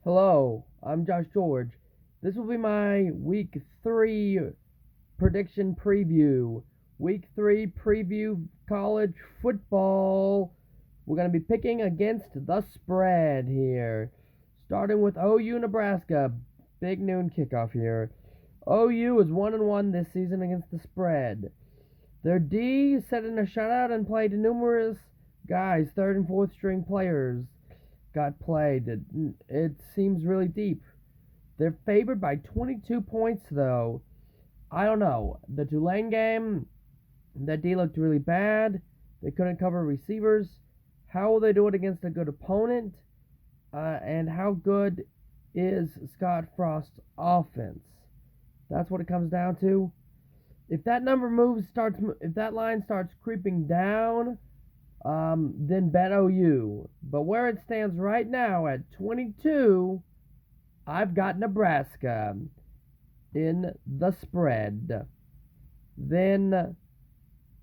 Hello, I'm Josh George. This will be my Week 3 prediction preview. Week 3 preview college football. We're going to be picking against the spread here. Starting with OU Nebraska. Big noon kickoff here. OU is 1-1 this season against the spread. Their D set in a shutout and played numerous guys, third and fourth string players got played. It seems really deep. They're favored by 22 points, though. I don't know. The Tulane game, that D looked really bad. They couldn't cover receivers. How will they do it against a good opponent? And how good is Scott Frost's offense? That's what it comes down to. If that if that line starts creeping down, then bet OU. But where it stands right now at 22, I've got Nebraska in the spread. Then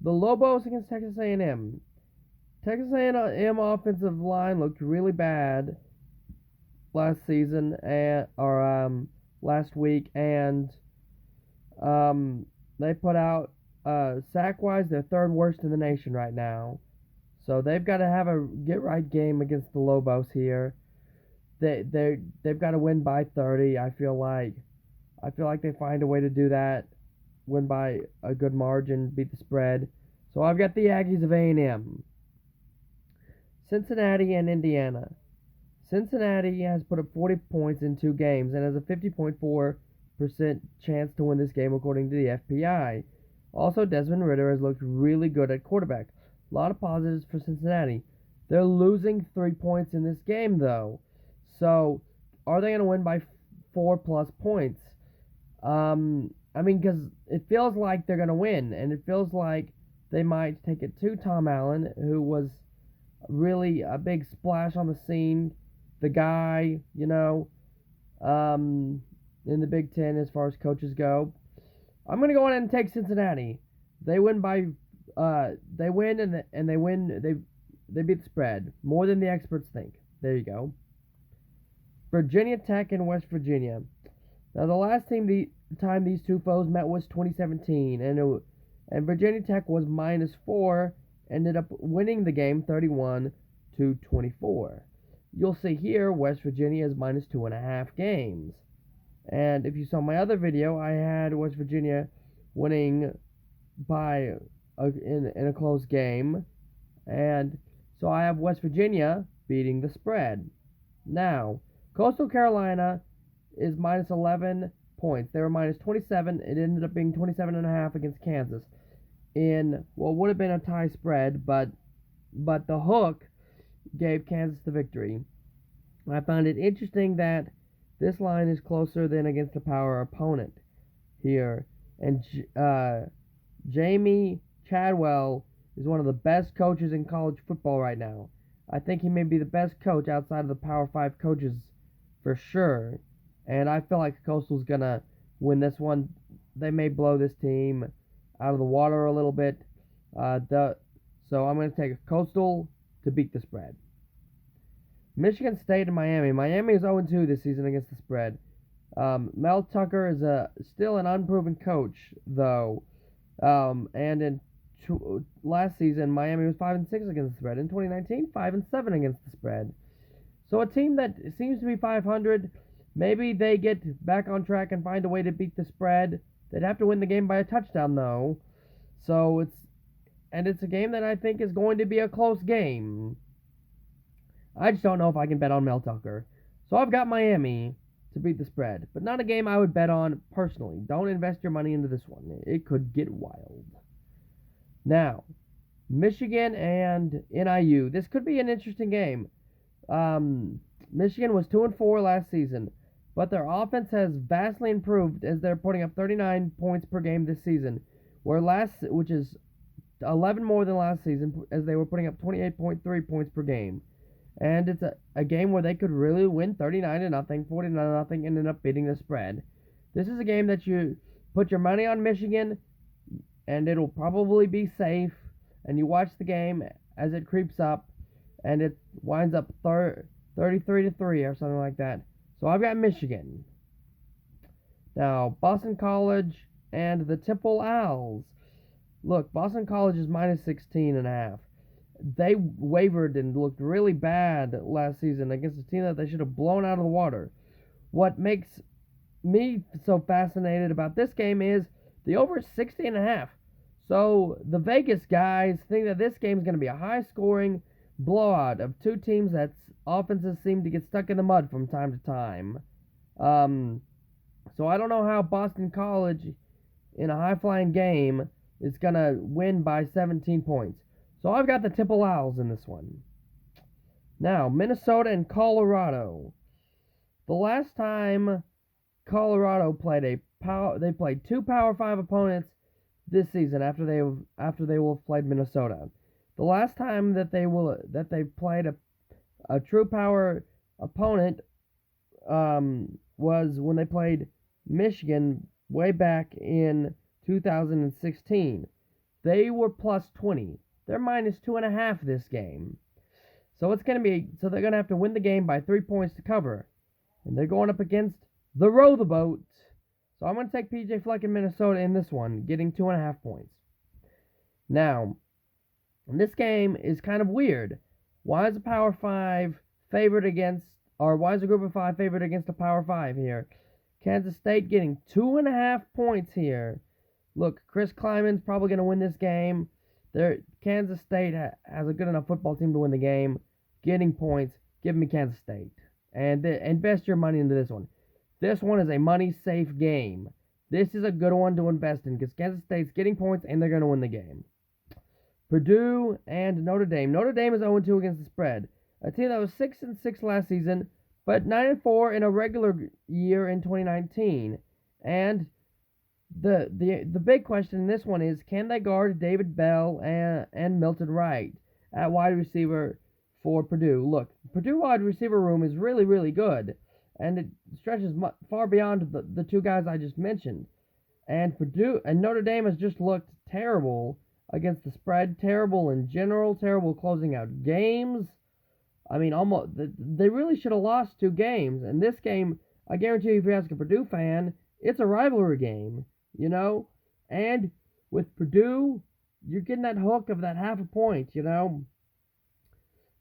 the Lobos against Texas A&M. Texas A&M offensive line looked really bad last season or last week, and they put out sack-wise they're third worst in the nation right now. So they've got to have a get-right game against the Lobos here. They've got to win by 30. I feel like they find a way to do that, win by a good margin, beat the spread. So I've got the Aggies of A&M. Cincinnati and Indiana. Cincinnati has put up 40 points in 2 games and has a 50.4% chance to win this game according to the FPI. Also, Desmond Ridder has looked really good at quarterback. A lot of positives for Cincinnati. They're losing 3 points in this game, though. So, are they going to win by 4+ points? Because it feels like they're going to win, and it feels like they might take it to Tom Allen, who was really a big splash on the scene. The guy, in the Big Ten as far as coaches go. I'm going to go on and take Cincinnati. They win by they win and they win. They beat the spread more than the experts think. There you go. Virginia Tech and West Virginia. Now the last time these two foes met was 2017, and Virginia Tech was -4, ended up winning the game 31-24. You'll see here West Virginia is -2.5 games. And if you saw my other video, I had West Virginia winning by in a close game, and so I have West Virginia beating the spread. Now, Coastal Carolina is -11 points. They were -27. It ended up being 27.5 against Kansas in what would have been a tie spread, but the hook gave Kansas the victory. I found it interesting that this line is closer than against a power opponent here, and Jamie Chadwell is one of the best coaches in college football right now. I think he may be the best coach outside of the Power 5 coaches for sure, and I feel like Coastal's going to win this one. They may blow this team out of the water a little bit, so I'm going to take Coastal to beat the spread. Michigan State and Miami. Miami is 0-2 this season against the spread. Mel Tucker is still an unproven coach, though. And in last season, Miami was 5-6 against the spread. In 2019, 5-7 against the spread. So a team that seems to be 500, maybe they get back on track and find a way to beat the spread. They'd have to win the game by a touchdown, though. So it's a game that I think is going to be a close game. I just don't know if I can bet on Mel Tucker. So I've got Miami to beat the spread, but not a game I would bet on personally. Don't invest your money into this one. It could get wild. Now, Michigan and NIU. This could be an interesting game. Michigan was 2-4 last season, but their offense has vastly improved as they're putting up 39 points per game this season, which is 11 more than last season, as they were putting up 28.3 points per game. And it's a game where they could really win 39-0, 49-0, and end up beating the spread. This is a game that you put your money on Michigan, and it'll probably be safe. And you watch the game as it creeps up, and it winds up 33-3 or something like that. So I've got Michigan. Now, Boston College and the Temple Owls. Look, Boston College is minus 16.5. They wavered and looked really bad last season against a team that they should have blown out of the water. What makes me so fascinated about this game is the over is 60.5. So the Vegas guys think that this game is going to be a high-scoring blowout of two teams that offenses seem to get stuck in the mud from time to time. So I don't know how Boston College in a high-flying game is going to win by 17 points. So I've got the Temple Owls in this one. Now, Minnesota and Colorado. The last time Colorado played they played two Power 5 opponents this season after they will have played Minnesota. The last time that they played a true power opponent was when they played Michigan way back in 2016. They were plus 20. They're minus 2.5 this game. So they're gonna have to win the game by 3 points to cover. And they're going up against the Row the Boat. So I'm gonna take PJ Fleck in Minnesota in this one, getting 2.5 points. Now, this game is kind of weird. Why is a Power 5 favored against, or why is a group of 5 favored against a Power 5 here? Kansas State getting 2.5 points here. Look, Chris Kleiman's probably going to win this game. Kansas State has a good enough football team to win the game. Getting points, give me Kansas State. And invest your money into this one. This one is a money-safe game. This is a good one to invest in because Kansas State's getting points and they're going to win the game. Purdue and Notre Dame. Notre Dame is 0-2 against the spread. A team that was 6-6 last season, but 9-4 in a regular year in 2019. And the big question in this one is, can they guard David Bell and Milton Wright at wide receiver for Purdue? Look, Purdue wide receiver room is really, really good, and it stretches far beyond the two guys I just mentioned. And Notre Dame has just looked terrible against the spread, terrible in general, terrible closing out games. I mean, they really should have lost 2 games. And this game, I guarantee you, if you ask a Purdue fan, it's a rivalry game, you know? And with Purdue, you're getting that hook of that half a point, you know?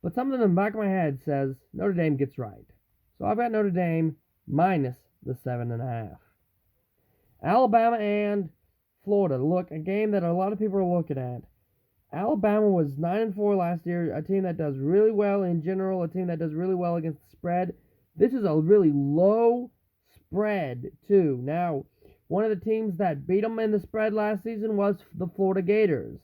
But something in the back of my head says Notre Dame gets right. So I've got Notre Dame minus the 7.5. Alabama and Florida. Look, a game that a lot of people are looking at. Alabama was 9-4 last year, a team that does really well in general, a team that does really well against the spread. This is a really low spread, too. Now, one of the teams that beat them in the spread last season was the Florida Gators.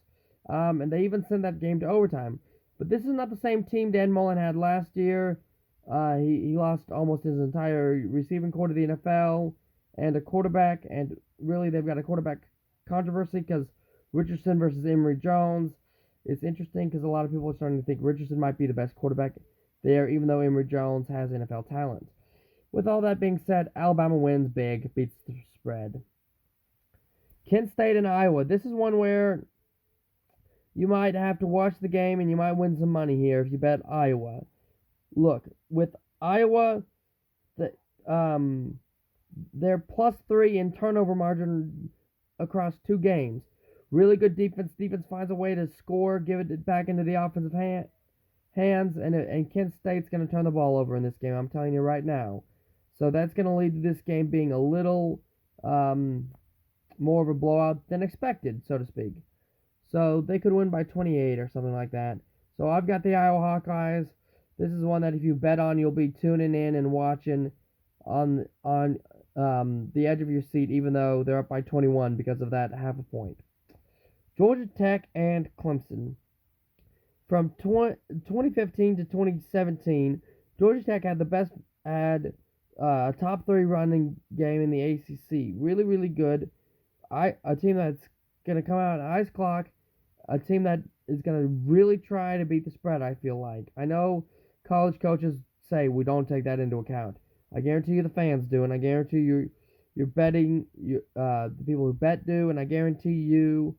And they even sent that game to overtime. But this is not the same team Dan Mullen had last year. He lost almost his entire receiving corps to the NFL and a quarterback. And really, they've got a quarterback controversy because Richardson versus Emory Jones. It's interesting because a lot of people are starting to think Richardson might be the best quarterback there, even though Emory Jones has NFL talent. With all that being said, Alabama wins big, beats the spread. Kent State and Iowa. This is one where you might have to watch the game and you might win some money here if you bet Iowa. Look, with Iowa, they're +3 in turnover margin across 2 games. Really good defense. Defense finds a way to score, give it back into the offensive hands, and Kent State's going to turn the ball over in this game. I'm telling you right now. So that's going to lead to this game being a little more of a blowout than expected, so to speak. So they could win by 28 or something like that. So I've got the Iowa Hawkeyes. This is one that if you bet on, you'll be tuning in and watching on the edge of your seat, even though they're up by 21 because of that half a point. Georgia Tech and Clemson. From 2015 to 2017, Georgia Tech had a top 3 running game in the ACC. Really, really good. A team that's going to come out on ice clock. A team that is going to really try to beat the spread, I feel like. I know college coaches say we don't take that into account. I guarantee you the fans do, and I guarantee you're betting, the people who bet do, and I guarantee you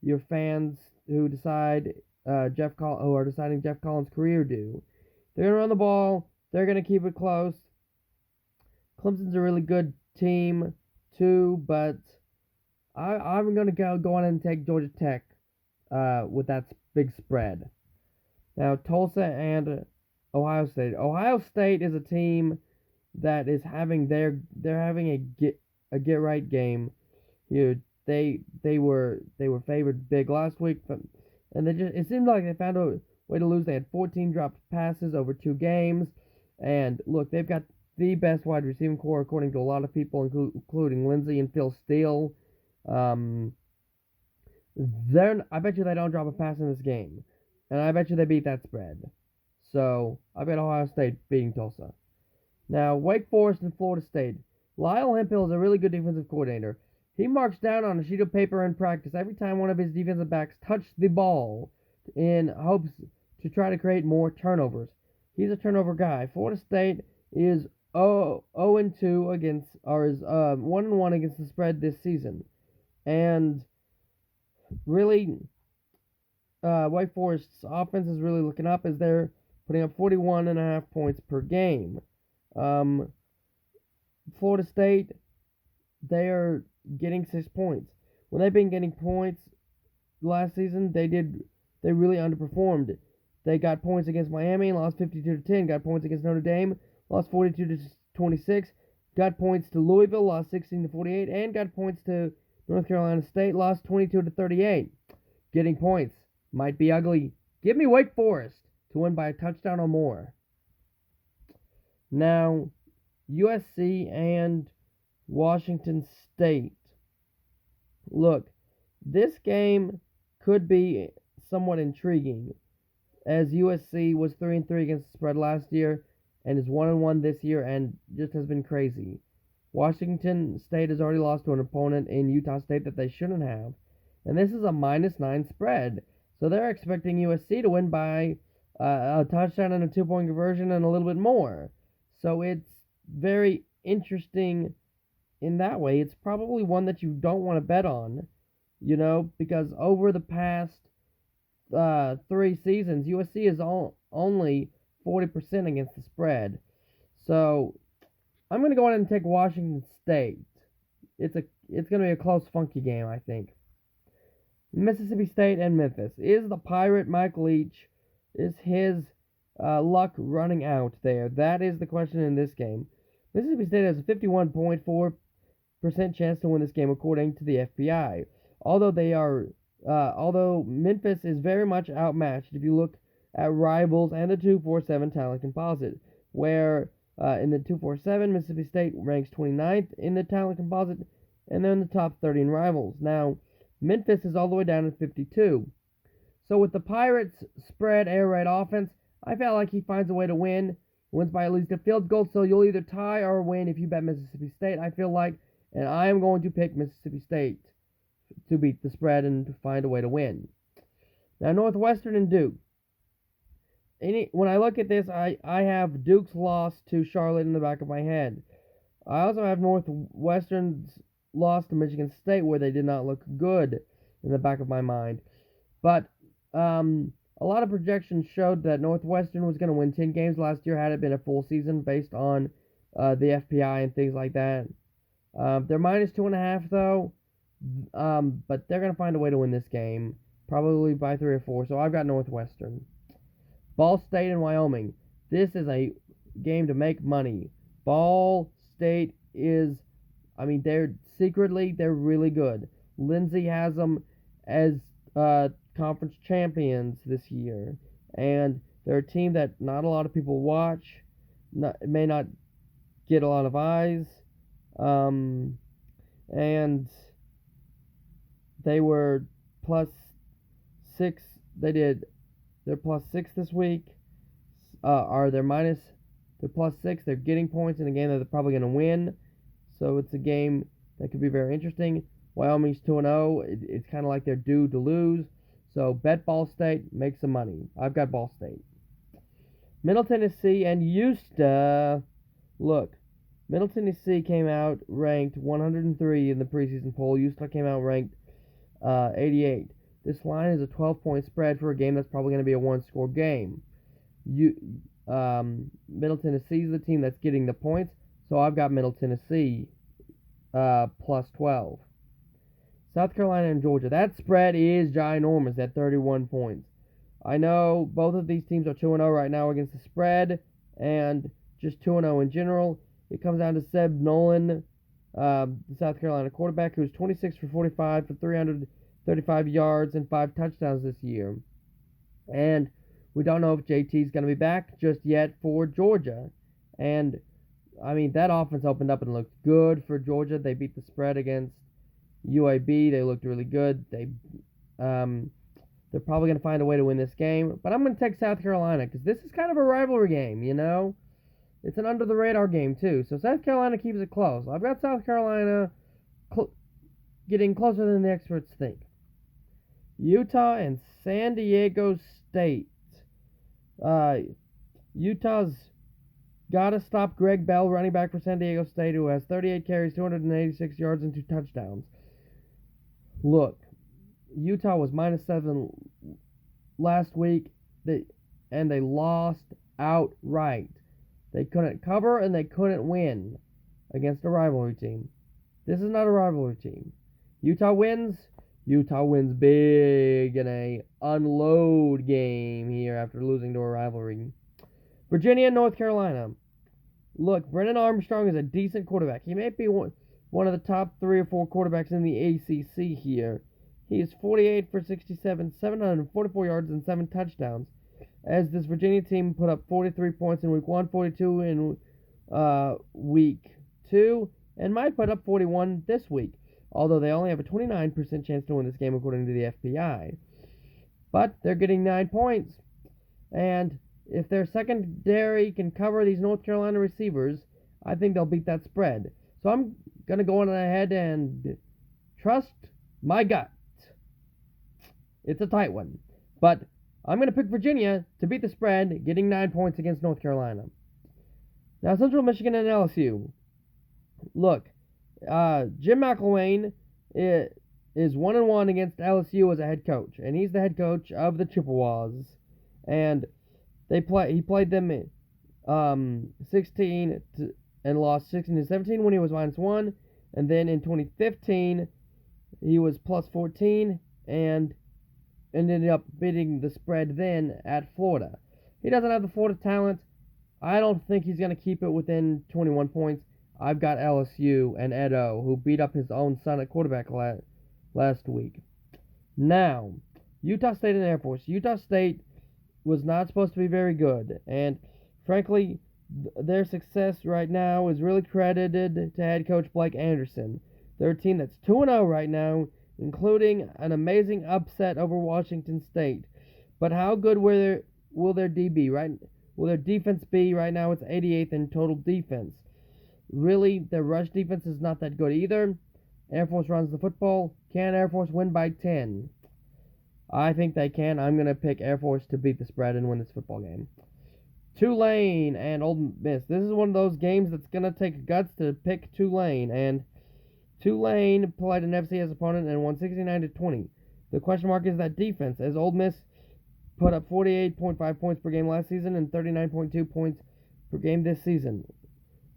your fans who decide who are deciding Jeff Collins' career do. They're going to run the ball. They're going to keep it close. Clemson's a really good team too, but I'm going to go on and take Georgia Tech with that big spread. Now, Tulsa and Ohio State. Ohio State is a team that is having they're having a get right game. They were favored big last week, and it seemed like they found a way to lose. They had 14 dropped passes over 2 games, and look, they've got the best wide receiving core according to a lot of people, including Lindsey and Phil Steele. I bet you they don't drop a pass in this game, and I bet you they beat that spread. So I bet Ohio State beating Tulsa. Now, Wake Forest and Florida State. Lyle Hemphill is a really good defensive coordinator. He marks down on a sheet of paper in practice every time one of his defensive backs touched the ball in hopes to try to create more turnovers. He's a turnover guy. Florida State is 0-2 against, or is 1-1 against the spread this season. And really, Wake Forest's offense is really looking up as they're putting up 41.5 points per game. Florida State, they are getting 6 points. When they've been getting points last season, they really underperformed. They got points against Miami, lost 52-10. Got points against Notre Dame, lost 42-26. Got points to Louisville, lost 16-48, and got points to North Carolina State, lost 22-38. Getting points might be ugly. Give me Wake Forest to win by a touchdown or more. Now, USC and Washington State. Look, this game could be somewhat intriguing, as USC was 3-3 against the spread last year and is 1-1 this year and just has been crazy. Washington State has already lost to an opponent in Utah State that they shouldn't have, and this is a -9 spread. So they're expecting USC to win by a touchdown and a 2-point conversion and a little bit more. So it's very interesting in that way. It's probably one that you don't want to bet on, because over the past 3 seasons, USC is only 40% against the spread. So I'm going to go ahead and take Washington State. It's going to be a close, funky game, I think. Mississippi State and Memphis. Is the Pirate Mike Leach, is his luck running out there? That is the question in this game. Mississippi State has a 51.4% chance to win this game according to the FBI. Although Memphis is very much outmatched if you look at rivals and the 247 talent composite, where in the 247 Mississippi State ranks 29th in the talent composite, and they're in the top 30 in rivals. Now, Memphis is all the way down at 52. So with the Pirates' spread air raid offense, I felt like he finds a way to win. Wins by at least a field goal, so you'll either tie or win if you bet Mississippi State, I feel like. And I am going to pick Mississippi State to beat the spread and to find a way to win. Now, Northwestern and Duke. When I look at this, I have Duke's loss to Charlotte in the back of my head. I also have Northwestern's loss to Michigan State, where they did not look good, in the back of my mind. But a lot of projections showed that Northwestern was going to win 10 games last year had it been a full season based on the FPI and things like that. They're -2.5 though, but they're going to find a way to win this game, probably by 3 or 4. So I've got Northwestern. Ball State and Wyoming. This is a game to make money. Ball State is, they're really good. Lindsey has them as conference champions this year, and they're a team that not a lot of people watch, may not get a lot of eyes, and they were +6. They're +6 this week. They're +6. They're getting points in a game that they're probably going to win. So it's a game that could be very interesting. Wyoming's 2-0. It's kind of like they're due to lose. So bet Ball State, make some money. I've got Ball State. Middle Tennessee and Houston. Look, Middle Tennessee came out ranked 103 in the preseason poll. Houston came out ranked 88. This line is a 12-point spread for a game that's probably going to be a one-score game. Middle Tennessee is the team that's getting the points, So I've got Middle Tennessee plus 12. South Carolina and Georgia. That spread is ginormous at 31 points. I know both of these teams are 2-0 right now against the spread and just 2-0 in general. It comes down to Seb Nolan, the South Carolina quarterback, who's 26 for 45 for 335 yards and 5 touchdowns this year. And we don't know if JT's going to be back just yet for Georgia. And, I mean, that offense opened up and looked good for Georgia. They beat the spread against UAB. They looked really good. They're probably going to find a way to win this game. But I'm going to take South Carolina because this is kind of a rivalry game, you know? It's an under-the-radar game, too. So South Carolina keeps it close. I've got South Carolina getting closer than the experts think. Utah and San Diego State. Utah's got to stop Greg Bell, running back for San Diego State, who has 38 carries, 286 yards, and 2 touchdowns. Look, Utah was -7 last week, and they lost outright. They couldn't cover, and they couldn't win against a rivalry team. This is not a rivalry team. Utah wins big in a unload game here after losing to a rivalry. Virginia and North Carolina. Look, Brennan Armstrong is a decent quarterback. He may be one of the top 3 or 4 quarterbacks in the ACC here. He is 48 for 67, 744 yards, and 7 touchdowns. As this Virginia team put up 43 points in week 1, 42 in week 2, and might put up 41 this week, although they only have a 29% chance to win this game according to the FPI. But they're getting 9 points, and if their secondary can cover these North Carolina receivers, I think they'll beat that spread. So I'm going to go on ahead and trust my gut. It's a tight one, but I'm going to pick Virginia to beat the spread, getting 9 points against North Carolina. Now, Central Michigan and LSU. Look, Jim McElwain is 1-1 against LSU as a head coach, and he's the head coach of the Chippewas. And he played them 16 and lost 16-17 when he was -1, and then in 2015 he was +14 and ended up beating the spread then at Florida. He doesn't have the Florida talent. I don't think he's going to keep it within 21 points. I've got LSU and Edo, who beat up his own son at quarterback last week. Now, Utah State and Air Force. Utah State was not supposed to be very good, and frankly, their success right now is really credited to head coach Blake Anderson. They're a team that's 2-0 right now, including an amazing upset over Washington State. But how good will their defense be right now? It's 88th in total defense. Really, their rush defense is not that good either. Air Force runs the football. Can Air Force win by 10? I think they can. I'm going to pick Air Force to beat the spread and win this football game. Tulane and Ole Miss. This is one of those games that's going to take guts to pick Tulane. And Tulane played an FCS opponent and won 69-20. The question mark is that defense, as Ole Miss put up 48.5 points per game last season and 39.2 points per game this season,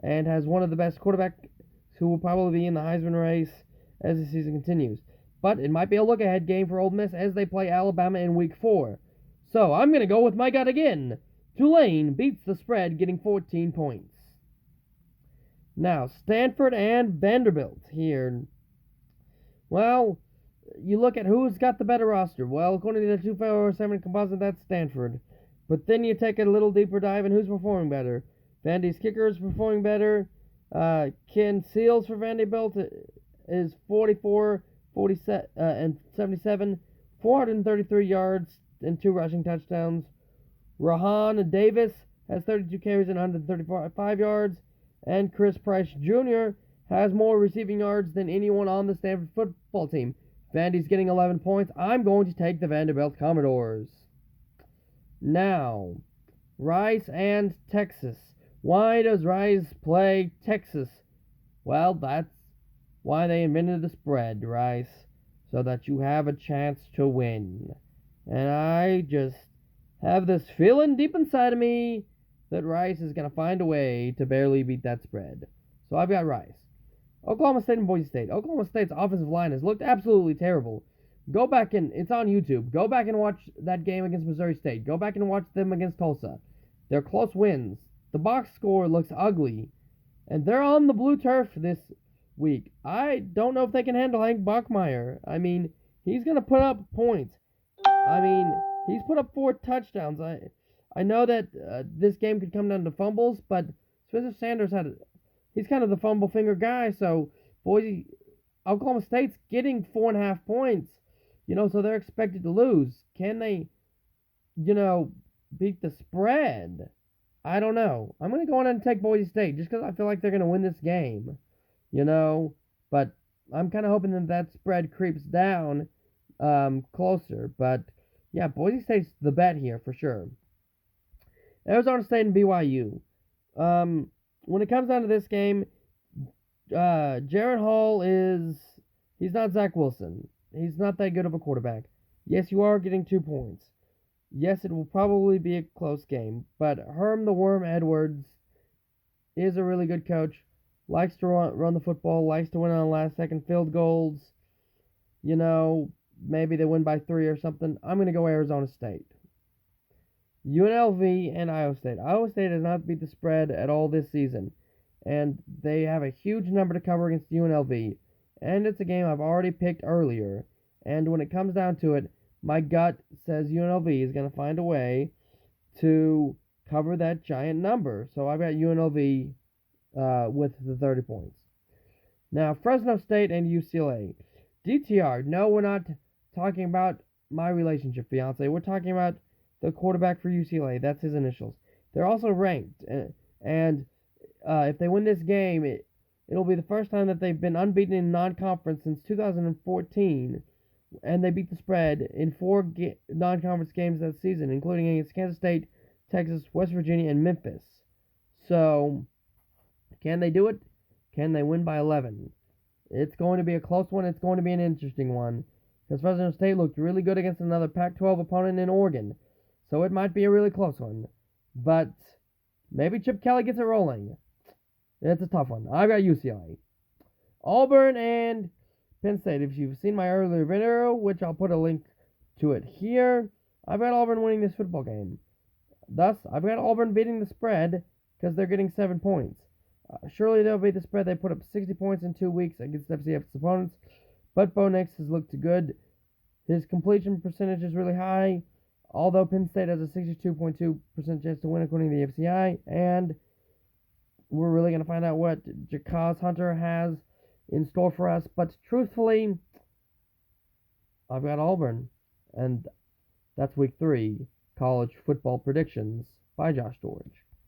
and has one of the best quarterbacks who will probably be in the Heisman race as the season continues. But it might be a look-ahead game for Ole Miss as they play Alabama in Week 4. So I'm going to go with my gut again. Tulane beats the spread, getting 14 points. Now, Stanford and Vanderbilt here. Well, you look at who's got the better roster. Well, according to the 247 composite, that's Stanford. But then you take a little deeper dive in who's performing better. Vandy's kicker is performing better. Ken Seals for Vanderbilt is 44, 47, and 77, 433 yards and 2 rushing touchdowns. Rahan Davis has 32 carries and 135 yards. And Chris Price Jr. has more receiving yards than anyone on the Stanford football team. Vandy's getting 11 points. I'm going to take the Vanderbilt Commodores. Now, Rice and Texas. Why does Rice play Texas? Well, that's why they invented the spread, Rice, so that you have a chance to win. And I just have this feeling deep inside of me that Rice is going to find a way to barely beat that spread. So I've got Rice. Oklahoma State and Boise State. Oklahoma State's offensive line has looked absolutely terrible. Go back and it's on YouTube. Go back and watch that game against Missouri State. Go back and watch them against Tulsa. They're close wins. The box score looks ugly. And they're on the blue turf this week. I don't know if they can handle Hank Bachmeier. I mean, he's going to put up points. I mean, he's put up 4 touchdowns. I know that this game could come down to fumbles, but Spencer Sanders he's kind of the fumble finger guy, so Oklahoma State's getting 4.5 points, so they're expected to lose. Can they, beat the spread? I don't know. I'm going to go on and take Boise State just because I feel like they're going to win this game, but I'm kind of hoping that spread creeps down closer. But, yeah, Boise State's the bet here for sure. Arizona State and BYU. When it comes down to this game, Jaron Hall he's not Zach Wilson. He's not that good of a quarterback. Yes, you are getting 2 points. Yes, it will probably be a close game, but Herm the Worm Edwards is a really good coach. Likes to run the football, likes to win on last-second field goals. Maybe they win by 3 or something. I'm going to go Arizona State. UNLV and Iowa State. Iowa State has not beat the spread at all this season, and they have a huge number to cover against UNLV, and it's a game I've already picked earlier, and when it comes down to it, my gut says UNLV is going to find a way to cover that giant number, so I've got UNLV with the 30 points. Now, Fresno State and UCLA. DTR, no, we're not talking about my relationship fiance, we're talking about the quarterback for UCLA. That's his initials. They're also ranked, and if they win this game, it'll be the first time that they've been unbeaten in non-conference since 2014, and they beat the spread in 4 non-conference games that season, including against Kansas State, Texas, West Virginia, and Memphis. So, can they do it? Can they win by 11? It's going to be a close one. It's going to be an interesting one, because Fresno State looked really good against another Pac-12 opponent in Oregon. So it might be a really close one. But maybe Chip Kelly gets it rolling. It's a tough one. I've got UCLA. Auburn and Penn State. If you've seen my earlier video, which I'll put a link to it here, I've got Auburn winning this football game. Thus, I've got Auburn beating the spread because they're getting 7 points. Surely they'll beat the spread. They put up 60 points in 2 weeks against FCS opponents. But Bo Nix has looked good. His completion percentage is really high. Although Penn State has a 62.2% chance to win according to the FCI, and we're really going to find out what Jacaz Hunter has in store for us. But truthfully, I've got Auburn, and that's week 3 college football predictions by Josh George.